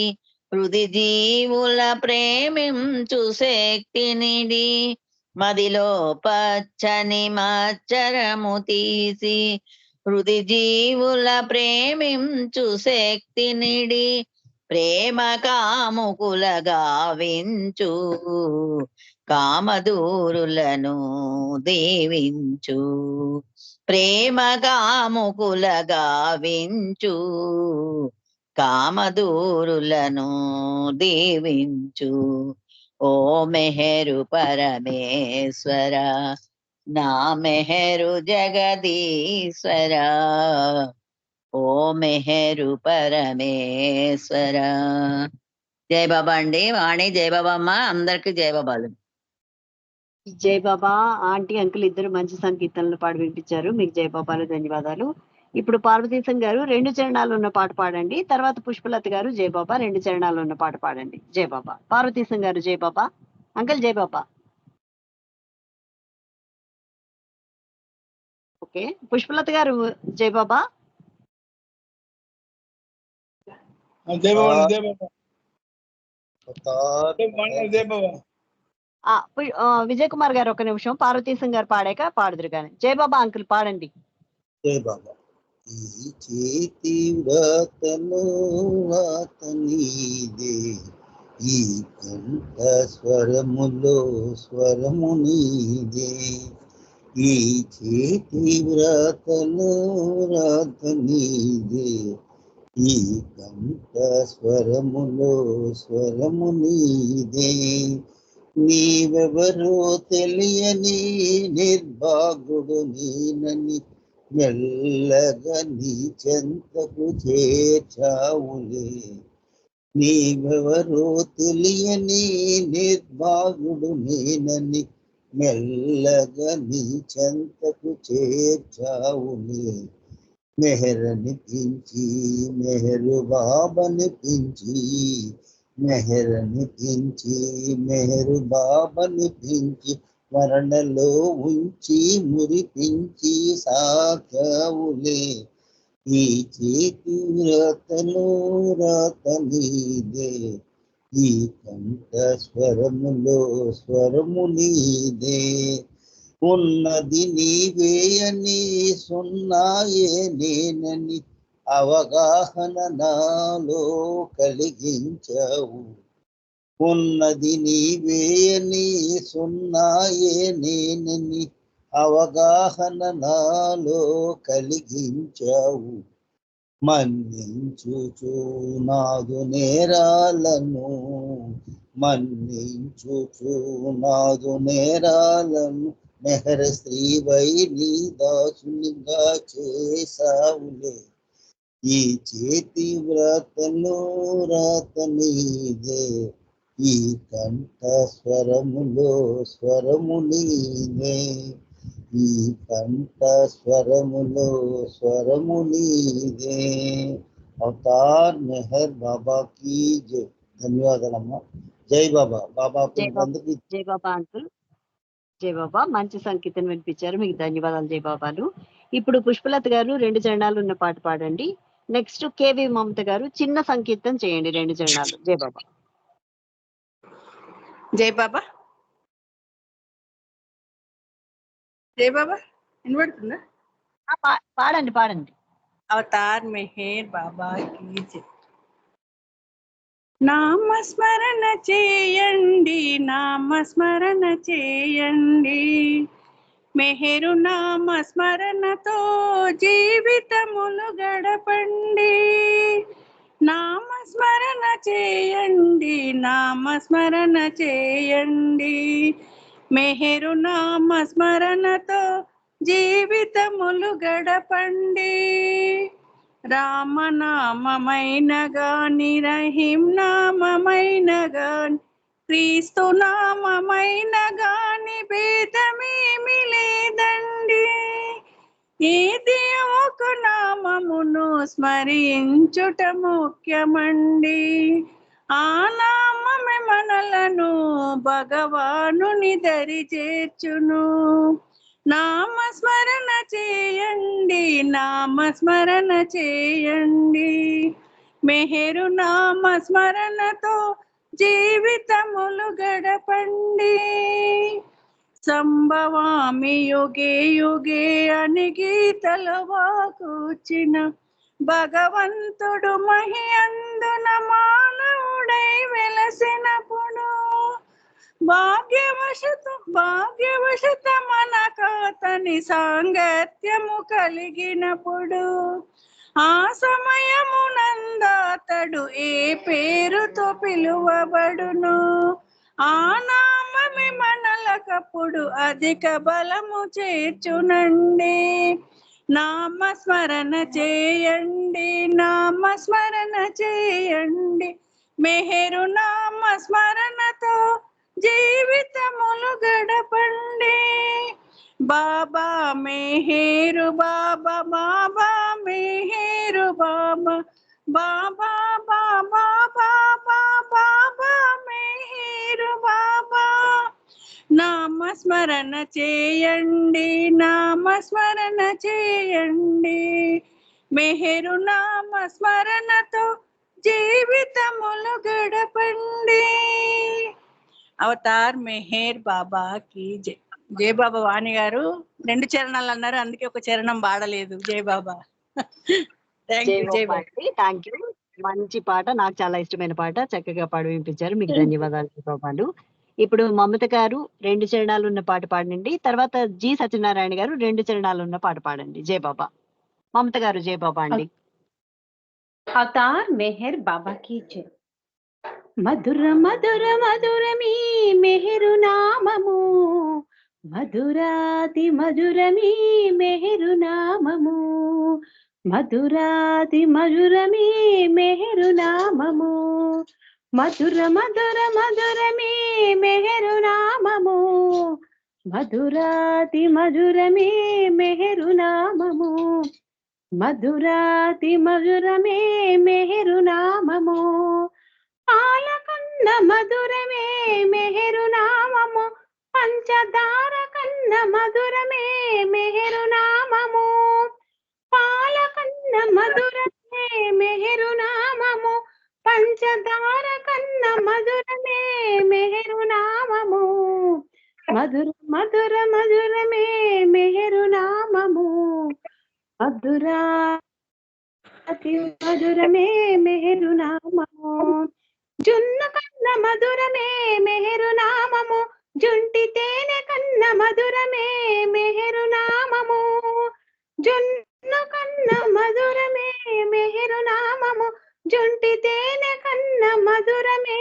హృది జీవుల ప్రేమించు శక్తినిడి. మదిలో పచ్చని మాచరము తీసి హృది జీవుల ప్రేమించు శక్తినిడి. ప్రేమ కాముకుల గావించు కామదూరులను దీవించు. ప్రేమ కాముకుల గావించు కామదూరులను దీవించు. ఓ మెహరు పరమేశ్వర నా మెహరు జగదీశ్వర. ఓ మెహరు పరమేశ్వర. జై బాబా అండి. వాణి జై బాబా అమ్మ. అందరికి జై బాబాలు. జై బాబా. ఆంటీ అంకుల్ ఇద్దరు మంచి సంకీర్తనలు పాడి వినిపించారు. మీకు జై బాబాలు ధన్యవాదాలు. ఇప్పుడు పార్వతీశం గారు 2 చరణాలు ఉన్న పాట పాడండి. తర్వాత పుష్పలత గారు జై బాబా 2 చరణాలు ఉన్న పాట పాడండి. జై బాబా. పార్వతీశం గారు జై బాబా. అంకుల్ జై బాబా. ఓకే. పుష్పలత గారు జై బాబా. విజయ్ కుమార్ గారు ఒక నిమిషం, పార్వతీశం గారు పాడాక పాడుదురు కానీ. జై బాబా అంకుల్ పాడండి. జై బాబా. ఈ చేతి వ్రతలో వ్రత నీదే, ఈ కంఠ స్వరములో స్వరము నీదే. ఈ చేతి వ్రతలో వ్రత నీదే, ఈ కంఠ స్వరములో స్వరము నీదే. నీవెవరో తెలియని నిర్భాగుడు నేనని మెల్లగా నీ చెంతకు చేర్చావులే. నీవెవరో తెలియని నిర్భాగుడు నేనని మెల్లగా నీ చెంతకు చేర్చావులే. మెహరనిపించి మెహరు బాబనిపించి, మెహరనిపించి మెహరు బాబనిపించి, మరణలో ఉంచి మురిపించి సాకావులే. ఈ చేతి వ్రతలో వ్రత నీదే, ఈ కంఠ స్వరములో స్వరము నీదే. ఉన్నది నీవేయని సున్నాయే నేనని అవగాహన నాలో కలిగించావు. ఉన్నది నీవేయని సున్నాయే నేనని అవగాహన నాలో కలిగించావు. మన్నించుచు నాదు నేరాలను, మన్నించుచు నాదు నేరాలను, మెహర శ్రీవై నీ దాసునిగా చేసావులే. ఈ చేతి వ్రతలో వ్రత నీదే, ఈ కంఠ స్వరములో స్వరము నీదే. ఈ కంఠ స్వరములో స్వరము నీదే. అవతార్ మెహర్ బాబా కీ జై. ధన్యవాదాలమ్మా. జై బాబా. బాబా జై బాబా అంకుల్. జై బాబా. మంచి సంకీర్తన వినిపించారు. మీకు ధన్యవాదాలు జై బాబాలు. ఇప్పుడు పుష్పలత గారు 2 చరణాలు ఉన్న పాట పాడండి. నెక్స్ట్ కేవి మమత గారు చిన్న సంకీర్తన చేయండి 2 చరణాలు. జై బాబా. జై బాబా. జై బాబా వినబడుతుందా? పాడండి పాడండి. అవతార్ మెహర్ బాబా కీ జై. నామస్మరణ చేయండి, నామస్మరణ చేయండి, మెహరు నామస్మరణతో జీవితములు గడపండి. నామస్మరణ చేయండి, నామస్మరణ చేయండి, మెహరు నామస్మరణతో జీవితములు గడపండి. రామనామమైన గాని, రహీం నామమైన గాని, క్రీస్తు నామమైన గాని భేదమేమి లేదండి. ఏది ఒక నామమును స్మరించుట ముఖ్యమండి. ఆ నామమే మనలను భగవానుని దరి చేర్చును. నామస్మరణ చేయండి, చేయండి, నామస్మరణ చేయండి. మెహరు నామ స్మరణతో జీవితములు గడపండి. సంభవామి యుగే యుగే అని గీతలో కూర్చిన భగవంతుడు మహియందున మానవుడై వెలసినప్పుడు భాగ్యవశత మనకతని సాంగత్యము కలిగినప్పుడు ఆ సమయమునందతడు ఏ పేరుతో పిలువబడును ఆ నామమే మనలకప్పుడు అధిక బలము చేర్చునండి. నామస్మరణ చేయండి, నామస్మరణ చేయండి. మెహరు నామస్మరణతో జీవితములు గడపండి. బాబా మెహరు బాబా, బాబా మెహరు బాబా, బాబా బాబా బాబా బాబా మెహరు బాబా. నామస్మరణ చేయండి, నామస్మరణ చేయండి. మెహరు నామస్మరణతో జీవితములు గడపండి. అవతార్ మెహర్ బాబా కి జై. జై బాబా. వాణి గారు 2 చరణాలు అన్నారు, అందుకే ఒక చరణం పాడలేదు. జై బాబా. Thank you. జై బాబా. Thank you. మంచి పాట, నాకు చాలా ఇష్టమైన పాట, చక్కగా పాడి వినిపించారు. మీకు ధన్యవాదాలు బాబాలు. ఇప్పుడు మమత గారు 2 చరణాలు ఉన్న పాట పాడండి. తర్వాత జి సత్యనారాయణ గారు 2 చరణాలు ఉన్న పాట పాడండి. జై బాబా. మమత గారు జై బాబా అండి. అవతార్ మెహర్ బాబా కి జై. మధుర మధుర మధురమీ మెహరు నామము, మధురాతి మధురమీ మెహరు నామము, మధురాతి మధురమీ మెహరు నామము, మధుర మధుర మధురమీ మెహరు నామము, మధురాతి మధురమీ మెహరు నామము, మధురాతి మధురమే మెహరు నామము, పాలకన్న మధురమే మెహరు నామము, పంచదార కన్న మధురమే మెహరు నామము, పాలకన్న మధురమే మెహరు నామము, పంచదార కన్న మధురమే మెహరు నామము, మధుర మధుర మధురమే మెహరు నామము, మధురాతి మధురమే మెహరు నామము, జున్న కన్న మధురమే మెహరు నామము, జుంటి తేనె కన్న మధురమే మెహరు నామము, జున్న కన్న మధురమే మెహరు నామము, జుంటి తేనె కన్న మధురమే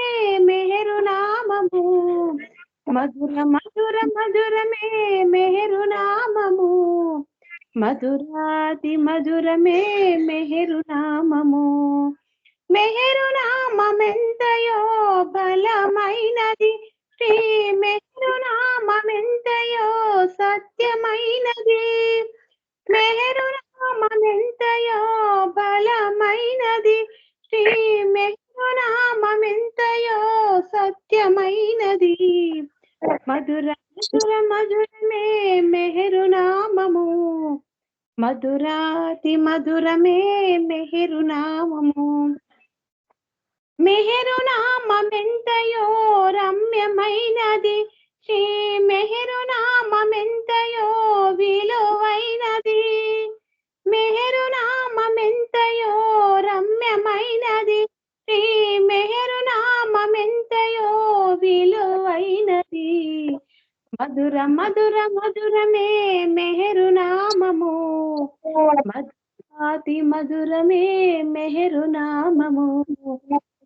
మెహరు నామము, మధుర మధుర మధురమే మెహరు నామము, మధురాతి మధురమే మెహరు నామము, మెహరు నామమెంతయో బలమైనది, శ్రీ మెహరు నామమెంతయో సత్యమైనది, మెహరు నామమెంతయో బలమైనది, శ్రీ మెహరు నామమెంతయో సత్యమైనది, మధుర మధుర మధురమే మెహరు నామము, మధురాతి మధురమే మెహరు నామము, మెహరు నామమెంతయో రమ్యమైనది, శ్రీ మెహరు నామమెంతయో విలువైనది, మెహరు నామమెంతయో రమ్యమైనది, శ్రీ మెహరు నామమెంతయో విలువైనది, మధుర మధుర మధురమే మెహరు నామము, మధురాతి మధురమే మెహరు నామము,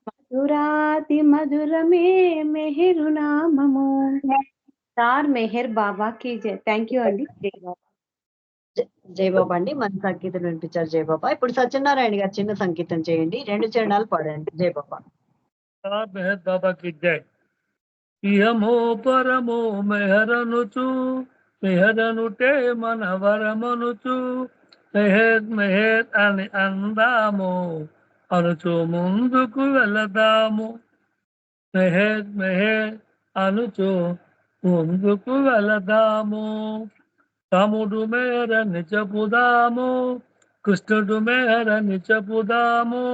మధురాతి మధురమే మెహరు నామము. సార్ మెహర్ బాబా కి జై. థ్యాంక్ యూ అండి. జై బాబా. జై బాబా అండి. మన సంగీతం వినిపించారు జై బాబా. ఇప్పుడు సత్యనారాయణ గారు చిన్న సంగీతం చేయండి, 2 చరణాలు పాడండి. జై బాబా. మెహర్ బాబా కి జై. ఇహమో పరమో మెహరనుచు, మెహరనుటే మన వరమనుచు, మెహర్ మెహర్ అని అందాము, అనుచు ముందుకు వెళదాము, మెహర్ మెహర్ అనుచు ముందుకు వెళదాము, రాముడు మేరని చెప్పుదాము, కృష్ణుడు మేరని చెప్పుదాము,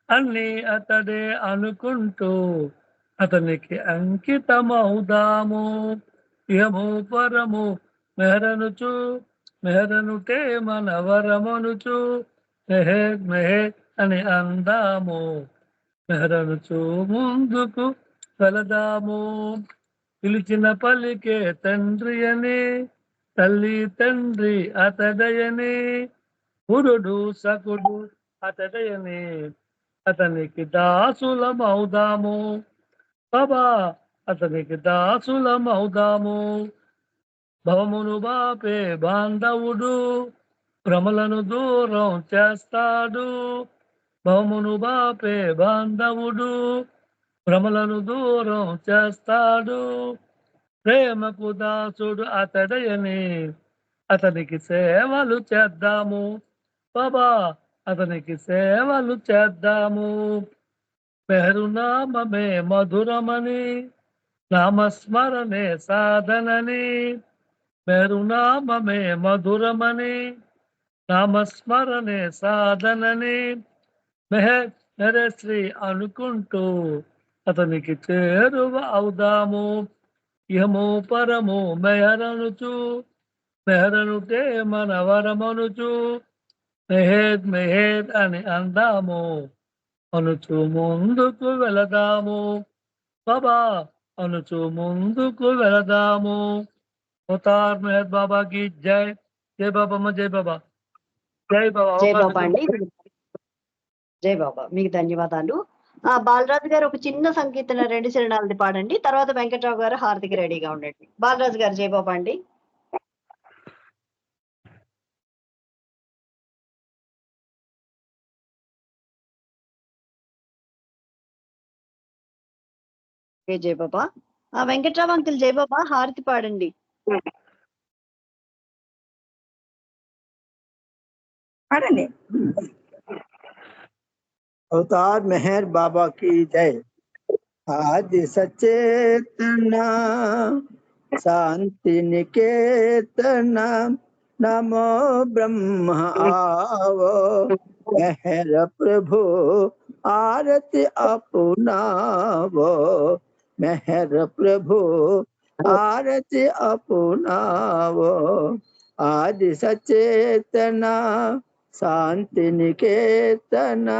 అన్ని అతడే అనుకుంటూ అతనికి అంకితమవుదాము. ఇహము పరము మెహరనుచు, మెహరనుటే మన వరమనుచు, మెహర్ మెహర్ అని అందాము, మెహరనుచు ముందుకు వెళదాము. పిలిచిన పలికే తండ్రి అని, తల్లి తండ్రి అతడయని, పురుడు సకుడు అతడయని, అతనికి దాసులమవుదాము. బాబా అతనికి దాసులమవుదాము. భవమును బాపే బాంధవుడు భ్రమలను దూరం చేస్తాడు. భవమును బాపే బాంధవుడు భ్రమలను దూరం చేస్తాడు. ప్రేమకు దాసుడు అతడయని, అతనికి సేవలు చేద్దాము. బాబా అతనికి సేవలు చేద్దాము. మెహరునామమే మధురమని, నామస్మరణే సాధనని, మెహరునామమే మధురమని, నామస్మరణే సాధనని, మెహర్ మెహరశ్రీ అనుకుంటూ అతనికి చేరువ అవుదాము. ఇహము పరము మెహరనుచు, మెహరనుటే మన వరమనుచు, మెహేద్ మెహేద్ అని అందాము, అనుచు ముందుకు వెళదాము. బాబా అనుచు ముందుకు వెళదాము. అవతార్ మెహర్ బాబా की జై. జై బాబా జై బాబా. జై బాబా. జై బాబా అండి. జై బాబా, మీకు ధన్యవాదాలు. బాలరాజు గారు ఒక చిన్న సంకీర్తన 2 చరణాలది పాడండి. తర్వాత వెంకట్రావు గారు హారతికి రెడీగా ఉండండి. బాలరాజు గారు జై బాబా అండి. జై బాబా. వెంకట్రావు అంకుల్ జై బాబా, హారతి పాడండి. పాడండి. अवतार मेहर बाबा की जय। आदि सचेतना शांति निकेतना, नमो ब्रह्म आवो मेहर प्रभु आरती अपनावो, मेहर प्रभु आरती अपनावो। आदि सचेतना शांति निकेतना,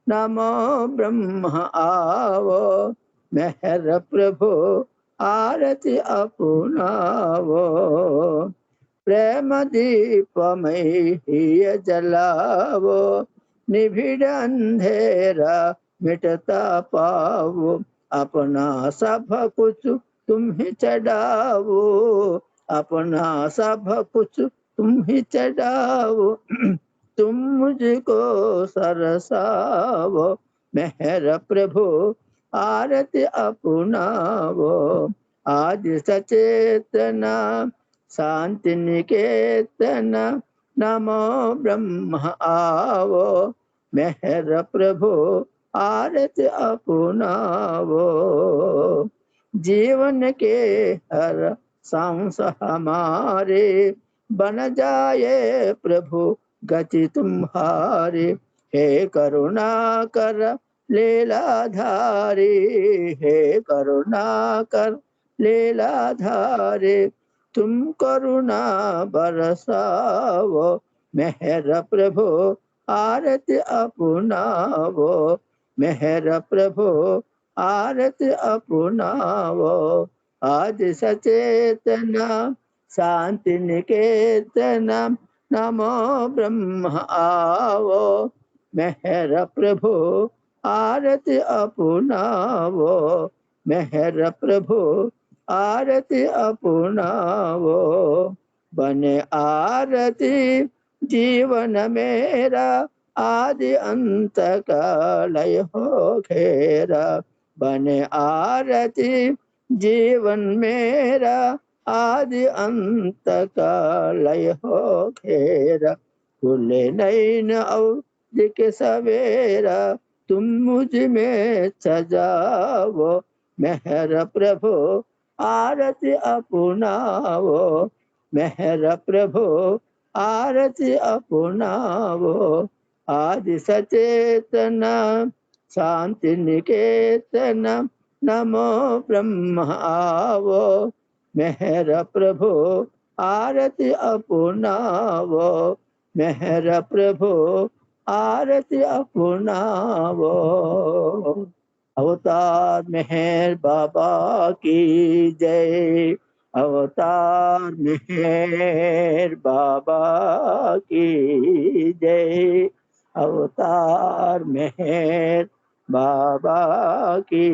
नमो ब्रह्म आवो मेहर प्रभु आरती अपनावो। प्रेम दीपमय जलावो, निभिड़ अंधेरा मिटता पावो, अपना सब कुछ तुम ही चढ़ावो, अपना सब कुछ तुम ही चढ़ावो। तुम मुझको सरसावो, मेहर प्रभु आरती अपनावो। आज सचेतना शांति निकेतना, नमो ब्रह्म आवो मेहर प्रभु आरती अपनावो। जीवन के हर सांस हमारे बन जाए प्रभु गति तुम्हारी, हे करुणा कर लीलाधारी, हे करुणा कर लीलाधारी। तुम करुणा बरसावो, मेहर प्रभु आरती अपनावो, मेहर प्रभु आरती अपनावो। आज सचेतना शांति निकेतना, नमो ब्रह्म आवो मेहर प्रभु आरती अपनावो, मेहर प्रभु आरती अपनावो। बने आरती जीवन मेरा, आदि अंत का लय हो घेरा, बने आरती जीवन मेरा, आदि अंत का लय हो घेरा। खुले नैन अवधि के सवेरा, तुम मुझ में सजावो, मेहर प्रभु आरती अपनावो, मेहर प्रभो आरति अपनावो आदि सचेतन शांति निकेतन नमो ब्रह्म आवो मेहर प्रभो आरति अपनावो मेहर प्रभो आरति अपनावो। अवतार मेहर बाबा की जय अवतार मेहर बाबा की जय अवतार मेहर बाबा की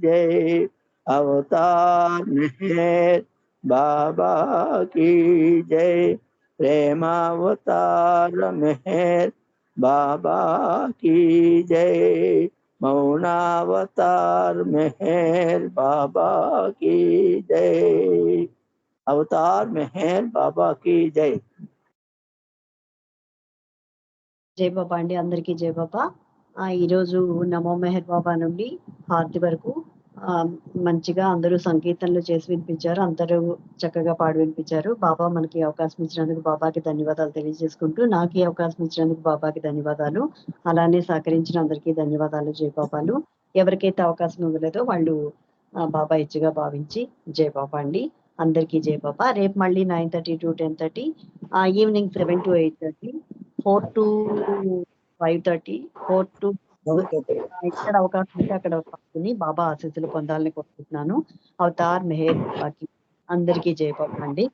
जय अवतार मेहर बाबा की जय प्रेमावतार मेहर बाबा की जय मौनावतार मेहर बाबा की जय अवतार मेहर बाबा की जय। జై బాబా అండి, అందరికీ జై బాబా. ఈరోజు నమో మెహర్ బాబా నుండి హారతి వరకు మంచిగా అందరూ సంకీర్తనలు చేసి వినిపించారు. అందరూ చక్కగా పాడి వినిపించారు. బాబా మనకి అవకాశం ఇచ్చినందుకు బాబాకి ధన్యవాదాలు తెలియజేసుకుంటూ, నాకు ఈ అవకాశం ఇచ్చినందుకు బాబాకి ధన్యవాదాలు. అలానే సహకరించిన అందరికీ ధన్యవాదాలు. జై బాబాలు. ఎవరికైతే అవకాశం ఇవ్వలేదో వాళ్ళు బాబా ఇచ్చిగా భావించి జై బాబా అండి. అందరికీ జై బాబా. రేపు మళ్ళీ 9:30 to 10:30, evening 7 to 8:30, 4 to 5:30, 4 to ఎక్కడ అవకాశం ఉంటే అక్కడ పాల్గొని బాబా ఆశీస్సులు పొందాలని కోరుకుంటున్నాను. అవతార్ మెహర్ బాబాకి అందరికీ జై బాబా అండి.